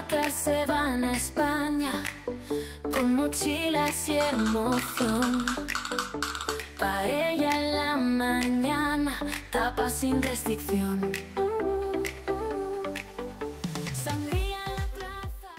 que se van a España con mochilas y emoción. Paella en la mañana, tapas sin restricción. Sangría en la plaza.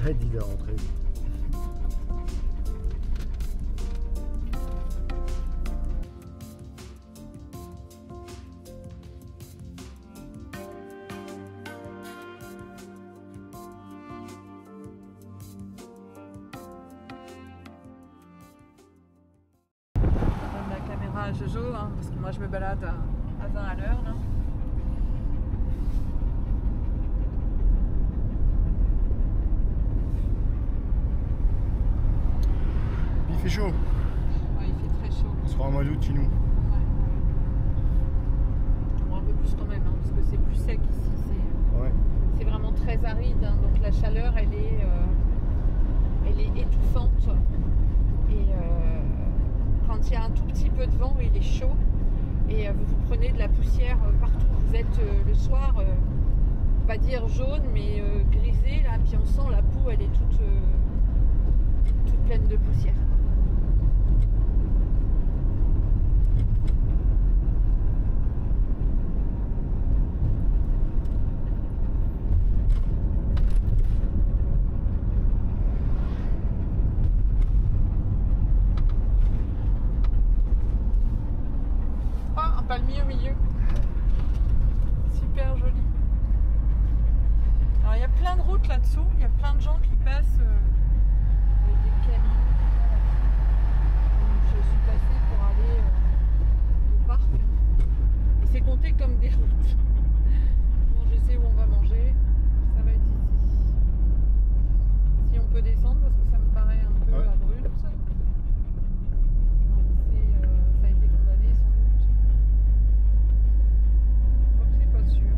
Ouais, dis de rentrer. La caméra à Jojo, hein, parce que moi je me balade à 20 à l'heure là. Il fait chaud. Ouais, il fait très chaud. On sera en mois d'août chez nous. Ouais. Bon, un peu plus quand même, hein, parce que c'est plus sec ici. Ouais. C'est vraiment très aride, hein, donc la chaleur elle est étouffante. Et quand il y a un tout petit peu de vent, il est chaud. Et vous prenez de la poussière partout. Vous êtes le soir, pas dire jaune, mais grisé là. Puis on sent la peau, elle est toute pleine de poussière. Un palmier au milieu. Super joli. Alors il y a plein de routes là-dessous, il y a plein de gens qui passent avec des camions. Je suis passée pour aller au parc. Et c'est compté comme des routes. Bon, je sais où on va manger. Ça va être ici. Si on peut descendre, parce que ça me paraît un peu abrupt. Non, ça a été condamné sans doute. Donc c'est pas sûr.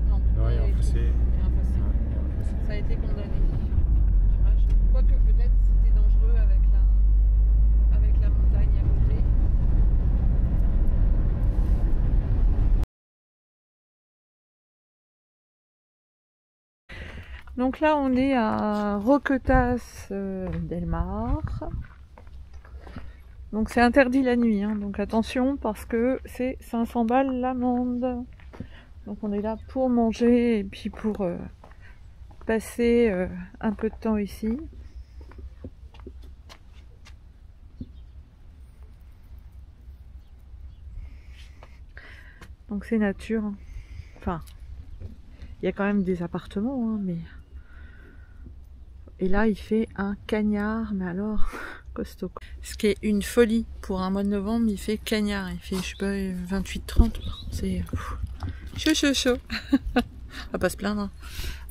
Non, Ouais, il y a c'est. tout. Ça a été condamné. Dommage. Quoique peut-être c'était dangereux avec la montagne à côté. Donc là on est à Roquetas del Mar. Donc c'est interdit la nuit, hein, donc attention parce que c'est 500 balles l'amende. Donc on est là pour manger et puis pour passer un peu de temps ici. Donc c'est nature. Hein. Enfin, il y a quand même des appartements, hein, mais... Et là il fait un cagnard, mais alors costaud. Ce qui est une folie pour un mois de novembre, il fait cagnard. Il fait, je sais pas, 28-30. C'est chaud, chaud, chaud. On va pas se plaindre.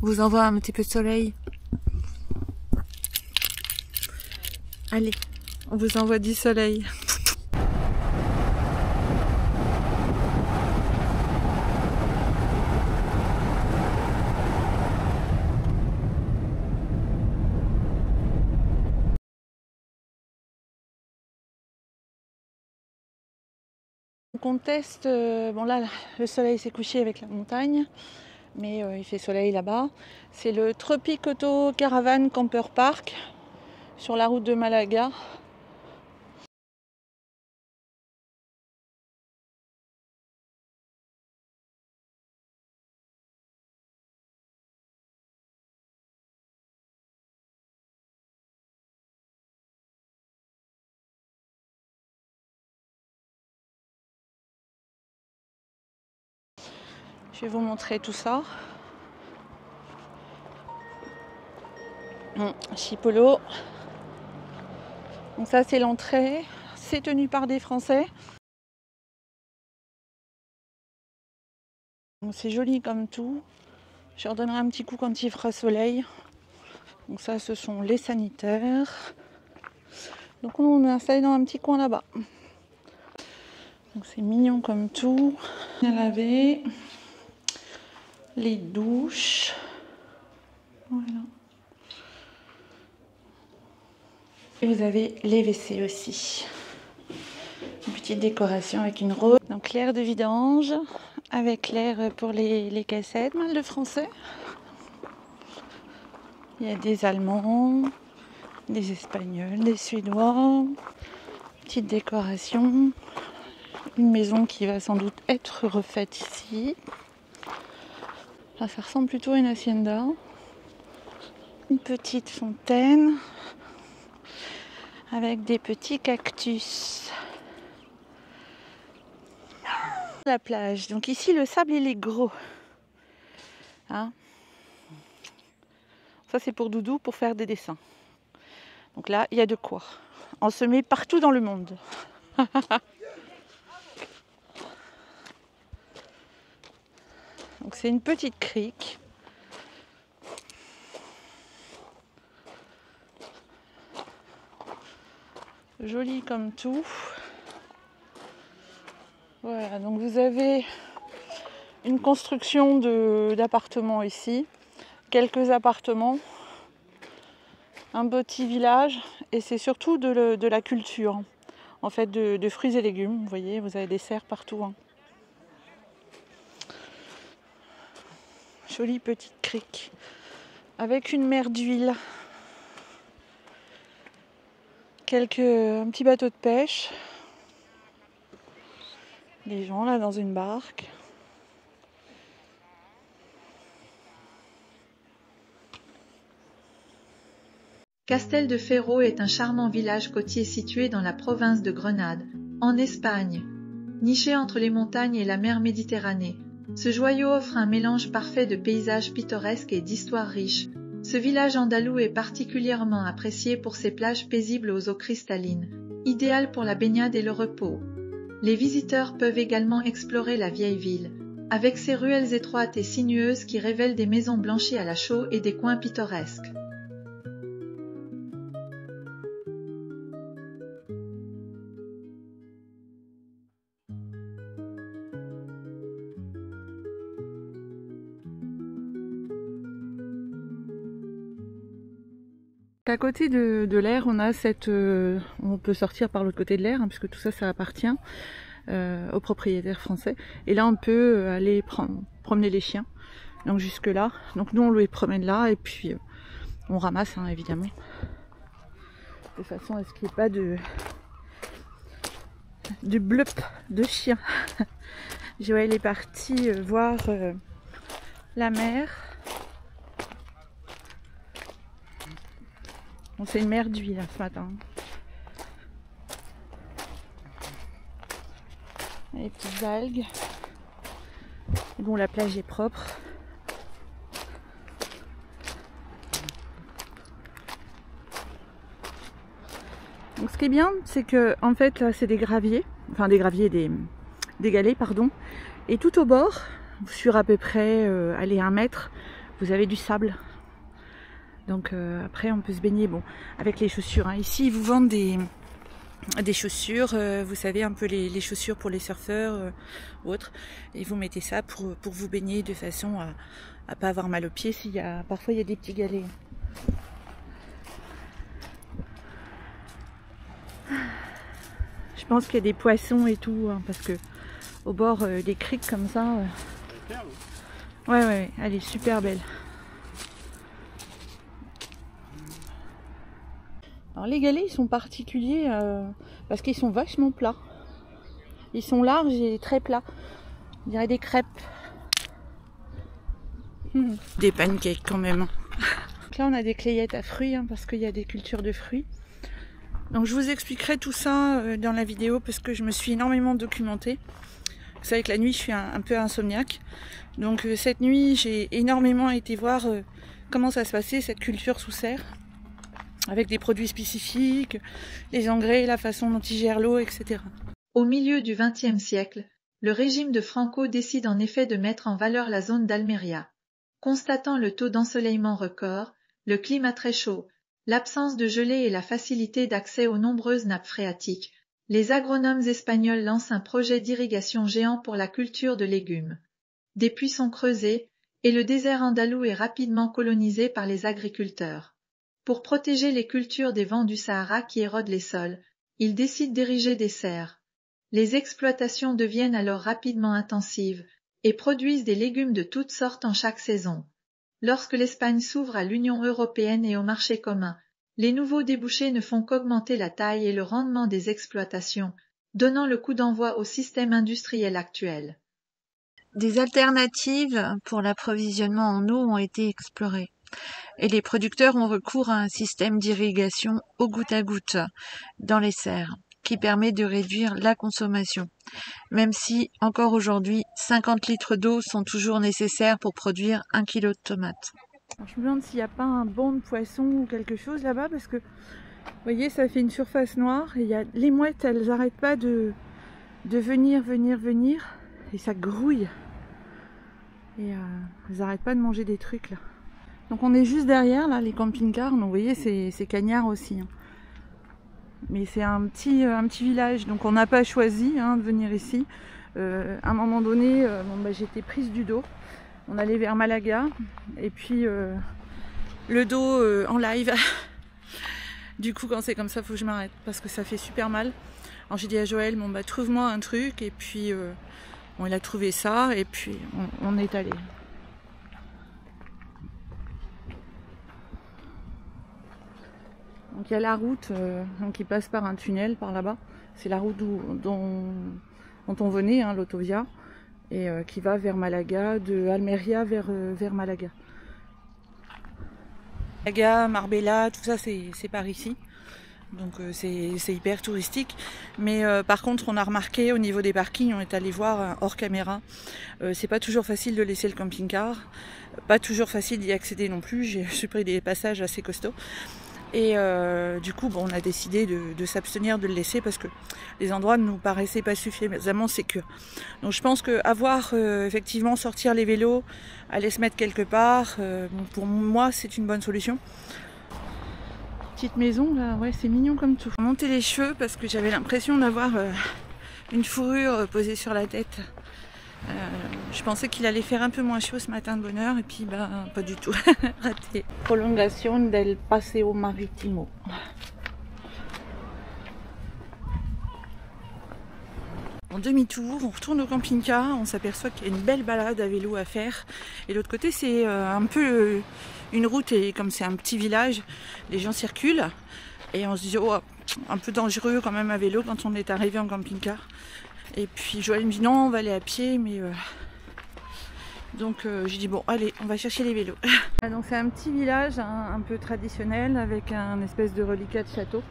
On vous envoie un petit peu de soleil. Allez, on vous envoie du soleil. On teste, bon là le soleil s'est couché avec la montagne, mais il fait soleil là-bas. C'est le Tropic Auto Caravan Camper Park sur la route de Malaga. Je vais vous montrer tout ça. Chipolo. Donc ça c'est l'entrée. C'est tenu par des Français. C'est joli comme tout. Je leur donnerai un petit coup quand il fera soleil. Donc ça ce sont les sanitaires. Donc on est installé dans un petit coin là-bas. Donc c'est mignon comme tout. Bien lavé. Les douches. Voilà. Et vous avez les WC aussi. Une petite décoration avec une rose. Donc l'air de vidange avec l'air pour les cassettes, mal de français. Il y a des Allemands, des Espagnols, des Suédois, petite décoration, une maison qui va sans doute être refaite ici. Enfin, ça ressemble plutôt à une hacienda. Une petite fontaine avec des petits cactus. La plage. Donc ici le sable il est gros. Hein, ça c'est pour Doudou pour faire des dessins. Donc là il y a de quoi. Ensemé partout dans le monde. Donc c'est une petite crique. Joli comme tout. Voilà, donc vous avez une construction d'appartements ici, quelques appartements, un petit village, et c'est surtout de la culture, en fait de fruits et légumes. Vous voyez, vous avez des serres partout. Hein. Jolie petite crique, avec une mer d'huile, un petit bateau de pêche, des gens là dans une barque. Castel de Ferro est un charmant village côtier situé dans la province de Grenade, en Espagne. Niché entre les montagnes et la mer Méditerranée, ce joyau offre un mélange parfait de paysages pittoresques et d'histoires riches. Ce village andalou est particulièrement apprécié pour ses plages paisibles aux eaux cristallines, idéales pour la baignade et le repos. Les visiteurs peuvent également explorer la vieille ville, avec ses ruelles étroites et sinueuses qui révèlent des maisons blanchies à la chaux et des coins pittoresques. À côté de l'air, on a on peut sortir par l'autre côté de l'air, hein, puisque tout ça, ça appartient aux propriétaires français. Et là, on peut aller promener les chiens. Donc jusque là. Donc nous, on les promène là et puis on ramasse, hein, évidemment, de façon à ce qu'il n'y ait pas de blup de chien. Joël est parti voir la mer. Bon, c'est une mer d'huile ce matin. Les petites algues. Et bon, la plage est propre. Donc ce qui est bien, c'est que en fait là c'est des graviers, des galets pardon. Et tout au bord, sur à peu près 1 mètre, vous avez du sable. Donc après on peut se baigner avec les chaussures. Hein. Ici ils vous vendent des chaussures, vous savez un peu les chaussures pour les surfeurs ou autres. Et vous mettez ça pour vous baigner de façon à pas avoir mal aux pieds. Parfois il y a des petits galets. Je pense qu'il y a des poissons et tout, hein, parce que au bord des criques comme ça. Ouais, elle est super belle. Alors les galets ils sont particuliers parce qu'ils sont vachement plats. Ils sont larges et très plats. On dirait des crêpes. Des pancakes quand même. Donc là on a des clayettes à fruits hein, parce qu'il y a des cultures de fruits. Donc je vous expliquerai tout ça dans la vidéo parce que je me suis énormément documentée. Vous savez que la nuit je suis un peu insomniaque. Donc cette nuit j'ai énormément été voir comment ça se passait cette culture sous serre. Avec des produits spécifiques, les engrais, la façon dont ils gèrent l'eau, etc. Au milieu du XXe siècle, le régime de Franco décide en effet de mettre en valeur la zone d'Almeria. Constatant le taux d'ensoleillement record, le climat très chaud, l'absence de gelée et la facilité d'accès aux nombreuses nappes phréatiques, les agronomes espagnols lancent un projet d'irrigation géant pour la culture de légumes. Des puits sont creusés, et le désert andalou est rapidement colonisé par les agriculteurs. Pour protéger les cultures des vents du Sahara qui érodent les sols, ils décident d'ériger des serres. Les exploitations deviennent alors rapidement intensives et produisent des légumes de toutes sortes en chaque saison. Lorsque l'Espagne s'ouvre à l'Union européenne et au marché commun, Les nouveaux débouchés ne font qu'augmenter la taille et le rendement des exploitations, donnant le coup d'envoi au système industriel actuel. Des alternatives pour l'approvisionnement en eau ont été explorées et les producteurs ont recours à un système d'irrigation au goutte à goutte dans les serres qui permet de réduire la consommation, même si encore aujourd'hui 50 litres d'eau sont toujours nécessaires pour produire 1 kg de tomates. Alors, je me demande s'il n'y a pas un banc de poissons ou quelque chose là-bas parce que vous voyez ça fait une surface noire et les mouettes elles n'arrêtent pas de venir et ça grouille et elles n'arrêtent pas de manger des trucs là. Donc on est juste derrière là les camping-cars, donc vous voyez c'est cagnard aussi hein. Mais c'est un petit village donc on n'a pas choisi hein, de venir ici. À un moment donné j'étais prise du dos, on allait vers Malaga et puis le dos en live. Du coup quand c'est comme ça faut que je m'arrête parce que ça fait super mal. Alors j'ai dit à Joël trouve-moi un truc et puis il a trouvé ça et puis on est allé. Donc il y a la route qui passe par un tunnel par là-bas. C'est la route dont on venait, hein, l'Autovia, et qui va vers Malaga, de Almeria vers Malaga. Malaga, Marbella, tout ça c'est par ici. Donc c'est hyper touristique. Mais par contre on a remarqué au niveau des parkings, on est allé voir hors caméra, c'est pas toujours facile de laisser le camping-car, pas toujours facile d'y accéder non plus, j'ai pris des passages assez costauds. Et du coup on a décidé de s'abstenir de le laisser parce que les endroits ne nous paraissaient pas suffisamment sécures. Donc je pense qu'avoir effectivement sortir les vélos, aller se mettre quelque part, pour moi c'est une bonne solution. Petite maison là, ouais c'est mignon comme tout. J'ai monté les cheveux parce que j'avais l'impression d'avoir une fourrure posée sur la tête. Je pensais qu'il allait faire un peu moins chaud ce matin de bonne heure et puis pas du tout. Raté. Prolongation del Paseo Marítimo. En demi-tour, on retourne au camping-car, on s'aperçoit qu'il y a une belle balade à vélo à faire. Et l'autre côté, c'est un peu une route et comme c'est un petit village, les gens circulent. Et on se dit, oh, un peu dangereux quand même à vélo quand on est arrivé en camping-car. Et puis Joël me dit non, on va aller à pied, mais donc j'ai dit bon, allez, on va chercher les vélos. Donc c'est un petit village un peu traditionnel avec un espèce de reliquat de château.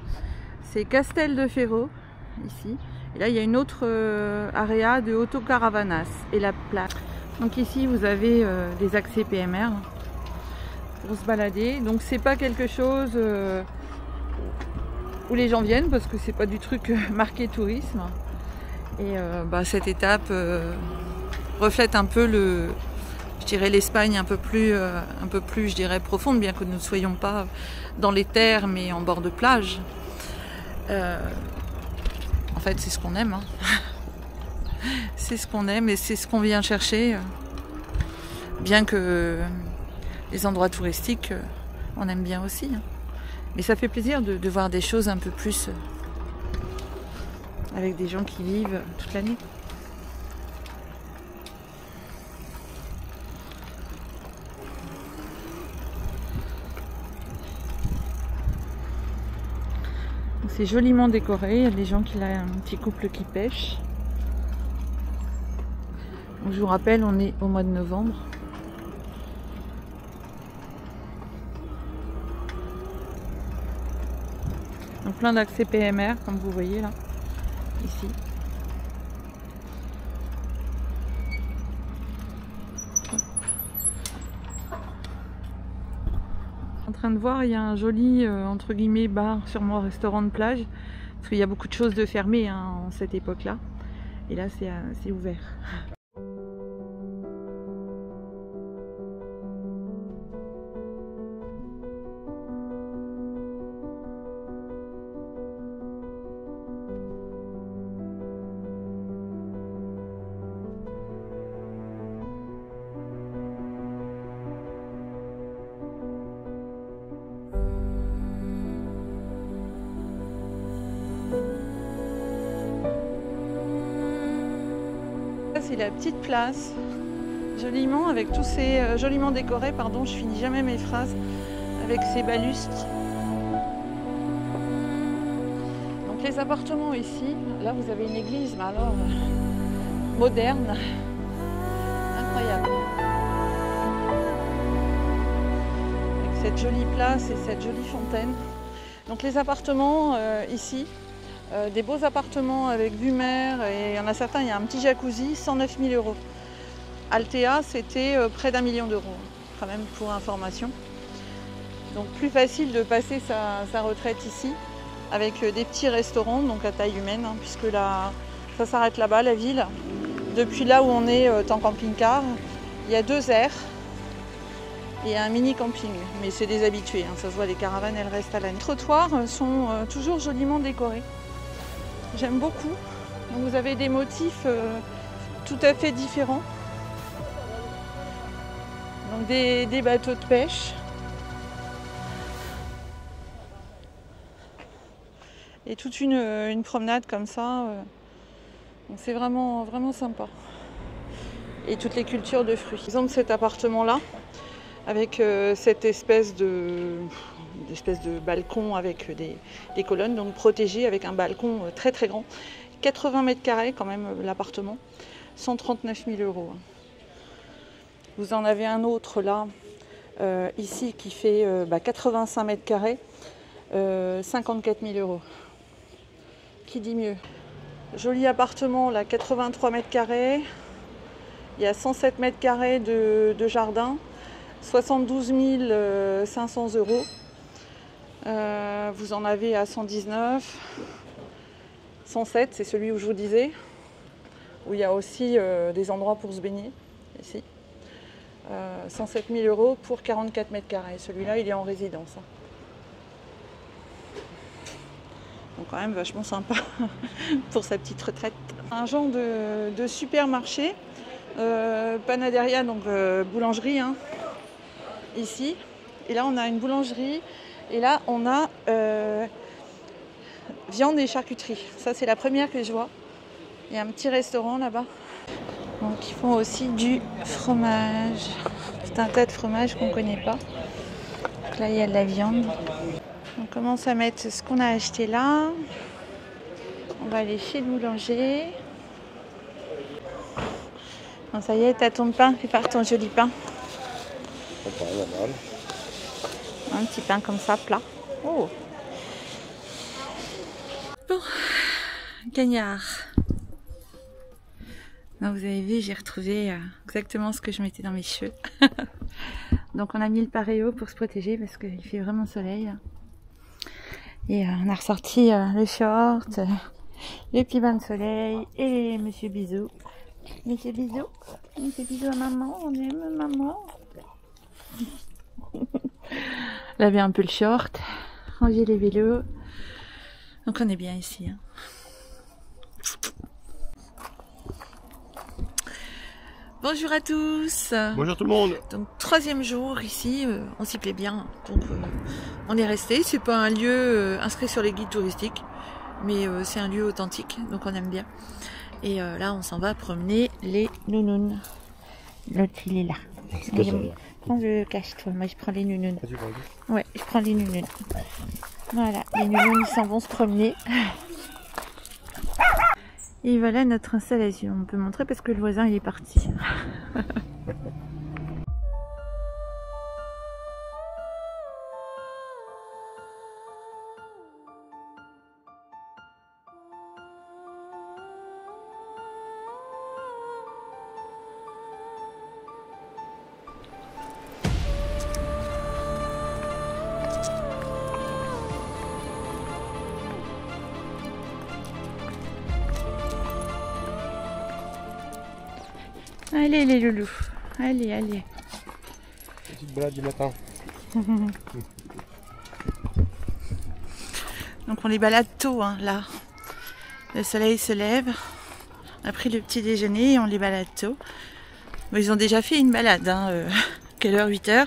C'est Castel de Ferro ici. Et là il y a une autre area de autocaravanas et la plage. Donc ici vous avez des accès PMR pour se balader. Donc c'est pas quelque chose où les gens viennent parce que c'est pas du truc marqué tourisme. Et cette étape reflète un peu l'Espagne un peu plus je dirais profonde, bien que nous ne soyons pas dans les terres mais en bord de plage. En fait c'est ce qu'on aime, hein. C'est ce qu'on aime et c'est ce qu'on vient chercher, bien que les endroits touristiques on aime bien aussi, hein. Mais ça fait plaisir de voir des choses un peu plus avec des gens qui vivent toute l'année. C'est joliment décoré, il y a des gens un petit couple qui pêche. Donc, je vous rappelle, on est au mois de novembre. Donc plein d'accès PMR comme vous voyez là. Ici. En train de voir, il y a un joli entre guillemets bar, sûrement restaurant de plage, parce qu'il y a beaucoup de choses de fermées hein, en cette époque-là. Et là, c'est ouvert. C'est la petite place, joliment avec tous ces joliment décorés, pardon, je finis jamais mes phrases, avec ces balustres. Donc les appartements ici, là vous avez une église, mais alors moderne, incroyable. Avec cette jolie place et cette jolie fontaine. Donc les appartements ici, des beaux appartements avec vue mer, et il y en a certains, il y a un petit jacuzzi, 109 000 €. Altea, c'était près d'1 million d'euros, quand même pour information. Donc plus facile de passer sa retraite ici, avec des petits restaurants, donc à taille humaine, hein, puisque là, ça s'arrête là-bas, la ville. Depuis là où on est, en camping-car, il y a 2 aires et un mini camping. Mais c'est des habitués, hein, ça se voit, les caravanes, elles restent à l'année. Les trottoirs sont toujours joliment décorés. J'aime beaucoup. Donc vous avez des motifs tout à fait différents. Donc des bateaux de pêche. Et toute une promenade comme ça. Donc c'est vraiment, vraiment sympa. Et toutes les cultures de fruits. Par exemple, cet appartement-là, avec cette espèce de balcon avec des colonnes, donc protégé avec un balcon très très grand. 80 mètres carrés quand même l'appartement, 139 000 €. Vous en avez un autre là, ici, qui fait 85 mètres carrés, 54 000 €. Qui dit mieux? Joli appartement là, 83 mètres carrés, il y a 107 mètres carrés de jardin, 72 500 €. Vous en avez à 119, 107, c'est celui où je vous disais, où il y a aussi des endroits pour se baigner, ici. 107 000 € pour 44 mètres carrés. Celui-là, il est en résidence. Donc quand même vachement sympa pour sa petite retraite. Un genre de supermarché, Panaderia, donc boulangerie, hein, ici. Et là, on a une boulangerie. Et là, on a viande et charcuterie. Ça, c'est la première que je vois. Il y a un petit restaurant là-bas. Donc, ils font aussi du fromage. C'est un tas de fromage qu'on ne connaît pas. Donc là, il y a de la viande. On commence à mettre ce qu'on a acheté là. On va aller chez le boulanger. Bon, ça y est, t'as ton pain. Fais part ton joli pain. Un petit pain comme ça, plat. Oh. Bon, cagnard. Donc vous avez vu, j'ai retrouvé exactement ce que je mettais dans mes cheveux. Donc on a mis le paréo pour se protéger parce qu'il fait vraiment soleil. Et on a ressorti le short, les petits bains de soleil et Monsieur Bisou. Monsieur Bisou, Monsieur Bisou à maman, on aime maman. Laver un peu le short, ranger les vélos. Donc on est bien ici. Hein. Bonjour à tous. Bonjour tout le monde. Donc 3e jour ici, on s'y plaît bien. Donc on est resté. C'est pas un lieu inscrit sur les guides touristiques, mais c'est un lieu authentique, donc on aime bien. Et là on s'en va promener les nounounes. L'autre il est là. Prends le cache-toi, moi je prends les nounounes. Ouais, je prends les nounounes. Voilà, les nounounes ils s'en vont se promener. Et voilà notre installation. On peut montrer parce que le voisin il est parti. Allez les loulous, allez, allez. Petite balade du matin. Donc on les balade tôt, hein, là. Le soleil se lève. On a pris le petit déjeuner et on les balade tôt. Bon, ils ont déjà fait une balade, hein, quelle heure, 8 h.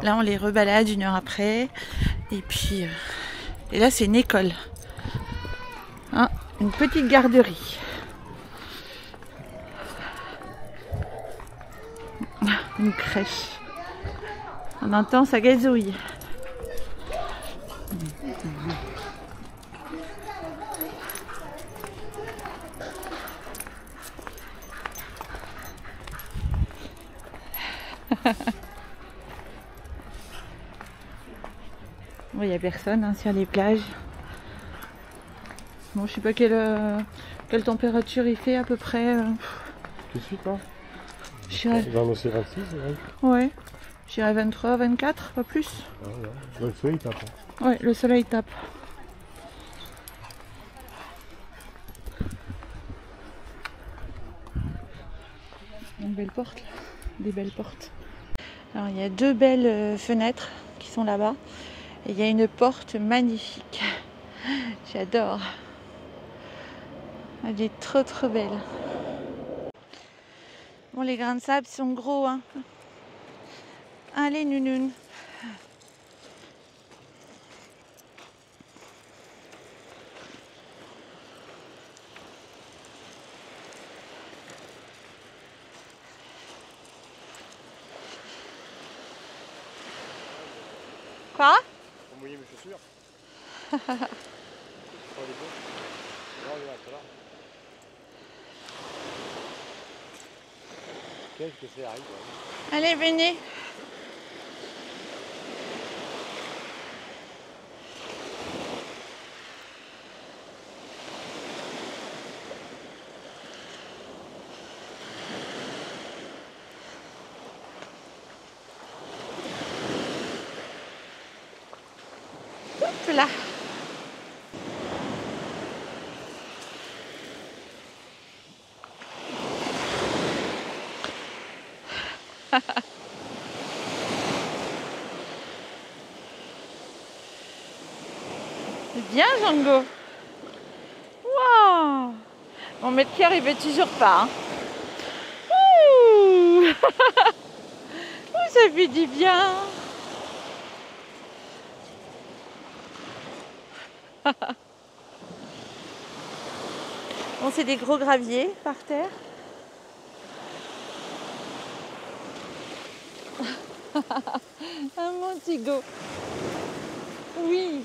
Là on les rebalade 1 heure après. Et puis, et là c'est une école. Hein, une petite garderie. Une crèche. On entend ça gazouille. Bon, il n'y a personne hein, sur les plages. Bon, je sais pas quelle température il fait à peu près. Tout de suite, hein. J'irais... Dans l'océan 26, Ouais. J'irais 23, 24, pas plus. Ah, ouais. Le soleil tape. Ouais, le soleil tape. Une belle porte, là. Des belles portes. Alors, il y a deux belles fenêtres qui sont là-bas. Et il y a une porte magnifique. J'adore. Elle est trop trop belle. Bon, les grains de sable sont gros, hein. Allez, nounoun. Quoi? Pour mouiller mes chaussures. Pas les bons. Non, il y a là. Qu'est-ce que c'est arrive? Allez, venez. Hop là. C'est bien, Django. Wow. Mon Melchior, il veut toujours pas. Hein. Ouh. Ouh, ça fait du bien. Bon, c'est des gros graviers par terre. Ah, mon Tigo. Oui.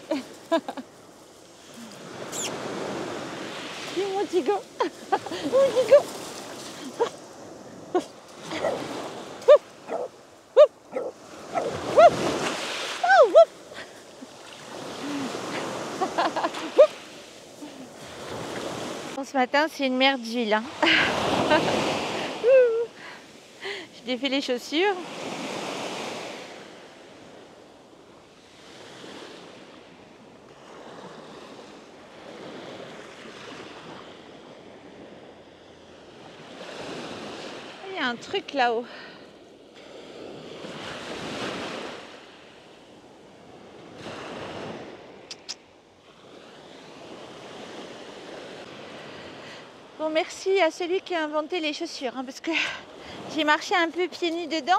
Oui, mon Tigo. Mon Tigo. Bon, ce matin, c'est une mer d'huile. Hein. J'ai défait les chaussures. Il y a un truc là-haut. Bon, merci à celui qui a inventé les chaussures, hein, parce que j'ai marché un peu pieds nus dedans.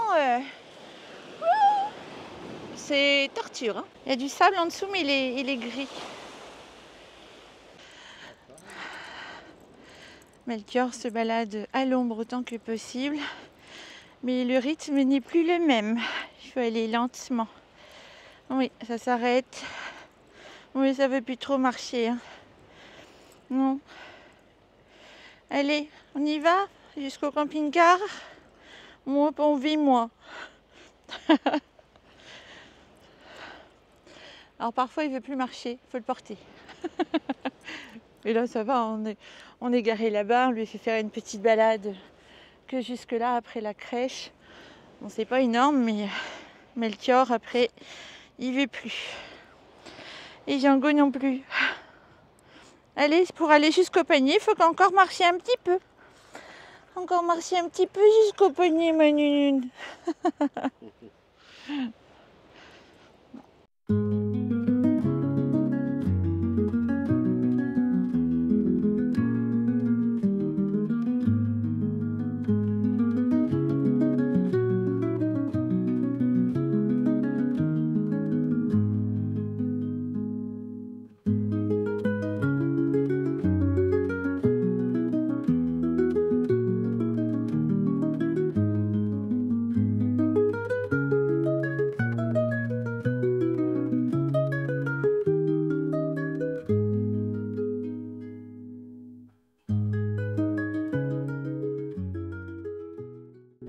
C'est torture. Hein. Il y a du sable en dessous, mais il est gris. Melchior se balade à l'ombre autant que possible, mais le rythme n'est plus le même. Il faut aller lentement. Oui, ça s'arrête. Oui, ça ne veut plus trop marcher. Hein. Non. Allez, on y va jusqu'au camping-car. Moi, on vit moi. Alors parfois, il ne veut plus marcher, il faut le porter. Et là, ça va, on est garé là-bas, on lui fait faire une petite balade que jusque-là, après la crèche. Bon, c'est pas énorme, mais Melchior, après, il veut plus. Et Django non plus. Allez, pour aller jusqu'au panier, il faut encore marcher un petit peu. Encore marcher un petit peu jusqu'au panier, ma nounoune.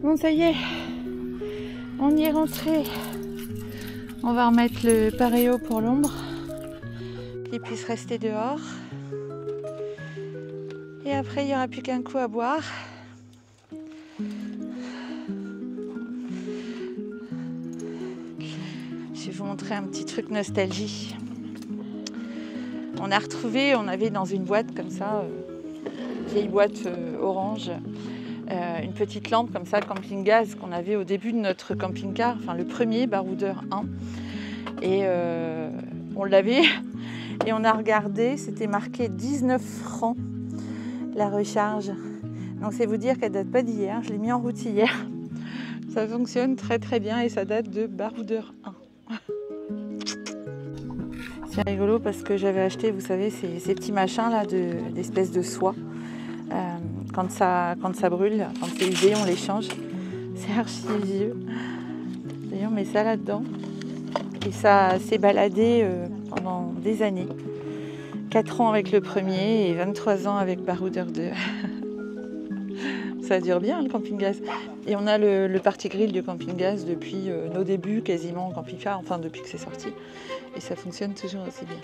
Bon, ça y est, On y est rentré. On va remettre le paréo pour l'ombre, qu'il puisse rester dehors. Et après, il n'y aura plus qu'un coup à boire. Je vais vous montrer un petit truc nostalgie. On a retrouvé, on avait dans une boîte comme ça, vieille boîte orange, une petite lampe comme ça, camping-gaz, qu'on avait au début de notre camping-car, enfin le premier Baroudeur 1. Et on l'avait et on a regardé, c'était marqué 19 francs la recharge. Donc c'est vous dire qu'elle date pas d'hier, je l'ai mis en route hier. Ça fonctionne très très bien et ça date de Baroudeur 1. C'est rigolo parce que j'avais acheté, vous savez, ces petits machins là d'espèces de soie. Quand ça brûle, quand c'est usé, on les change. C'est archi vieux. D'ailleurs, on met ça là-dedans. Et ça s'est baladé pendant des années. 4 ans avec le premier et 23 ans avec Baroudeur 2. Ça dure bien le camping-gaz. Et on a le party grill du camping-gaz depuis nos débuts quasiment en camping-car, enfin depuis que c'est sorti. Et ça fonctionne toujours aussi bien.